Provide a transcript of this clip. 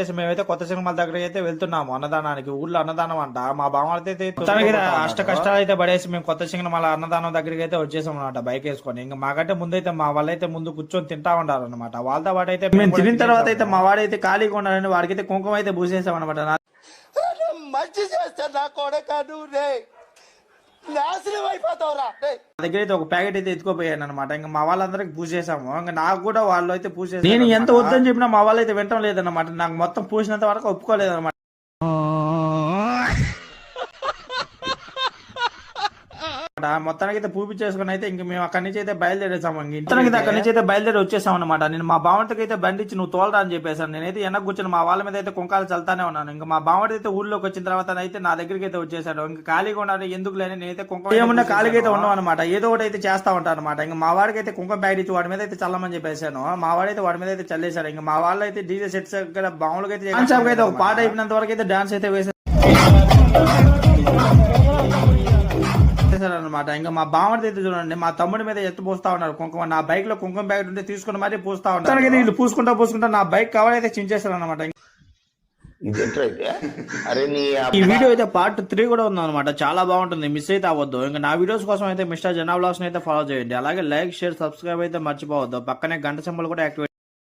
మేమైతే కొత్త సినిమాల దగ్గరికి అయితే వెళ్తున్నాము అన్నదానానికి. ఊర్లో అన్నదానం అంట. మా బామ్మతో అయితే అష్ట కష్టాలు అయితే పడేసి మేము కొత్త సినిమాల అన్నదానం దగ్గరికి అయితే వచ్చేసాం అనమాట బైక్ వేసుకొని. ఇంకా మాకంటే ముందైతే మా వాళ్ళైతే ముందు కూర్చొని తింటా ఉంటారు అనమాట. వాళ్ళతో పాటు అయితే మేము తినిన తర్వాత అయితే మా వాడైతే ఖాళీగా ఉండాలని వాడికైతే కుంకుమ అయితే పూసేసాం అనమాట. మంచి చేస్తా నా కొడకను రే నాశనం అయిపోతావురా. దగ్గర అయితే ఒక ప్యాకెట్ అయితే ఎత్తుకోపోయాను అనమాట. ఇంకా మా వాళ్ళందరికి పూసేసాము. ఇంకా నాకు కూడా వాళ్ళు అయితే పూసేసారు. నేను ఎంత వద్దని చెప్పినా మా వాళ్ళు అయితే వింటం లేదన్నమాట. నాకు మొత్తం పూసినంత వరకు ఒప్పుకోలేదన్నమాట. మొత్తానికి అయితే పూపించేసుకుని అయితే ఇంక మేము అక్కడి నుంచి అయితే బయలుదేరేసాము. ఇంతకి అక్కడి నుంచి అయితే బయలుదేరి వచ్చేసాం అనమాట. నేను మా బావంటికి అయితే బండి ఇచ్చి నువ్వు తోలరా అని చెప్పేసాను. నేనైతే వెనక కూర్చొని మా వాళ్ళ మీద అయితే కుంకాలు చల్తానే ఉన్నాను. ఇంకా మా బావంటి అయితే ఊళ్ళోకి వచ్చిన తర్వాత అయితే నా దగ్గరికి అయితే వచ్చేసాడు. ఇంకా ఖాళీగా ఉండాలి ఎందుకు లేని నేనైతే కుంకుమ ఏమన్నా ఖాళీగా అయితే ఉన్నాం అనమాట. ఏదో ఒకటి అయితే చేస్తా ఉంటాను అనమాట. ఇంకా మా వాడికి అయితే కుంకుమ ప్యాకెట్ ఇచ్చి వాడి మీద అయితే చల్లమని చెప్పేసాను. మా వాడైతే వాడి మీద అయితే చల్లేశాడు. ఇంకా మా వాళ్ళు అయితే డీజే సెట్స్ దగ్గర బావులకి అయితే ఒక పాట అయిపోయినంత వరకు అయితే డాన్స్ అయితే వేసారు అనమాట. ఇంకా మా బామ్మడి అయితే చూడండి మా తమ్ముడి మీద ఎత్తు పూస్తా ఉన్నారు కుంకుమ. నా బైక్ లో కుంకుమ ప్యాకెట్ ఉంటే తీసుకుని మరీ పూస్తా ఉంటారు. వీళ్ళు పూసుకుంటా నా బైక్ కవర్ అయితే చించేస్తారు అనమాట. ఈ వీడియో అయితే పార్ట్ 3 కూడా ఉందన్నమాట. చాలా బాగుంటుంది, మిస్ అయితే అవ్వద్దు. ఇంకా నా వీడియోస్ కోసం అయితే మిస్టర్ జనా వ్లాగ్స్ అయితే ఫాలో చేయండి. అలాగే లైక్ షేర్ సబ్స్క్రైబ్ అయితే మర్చిపోవద్దు. పక్కనే గంట సింబల్ కూడా యాక్టివేట్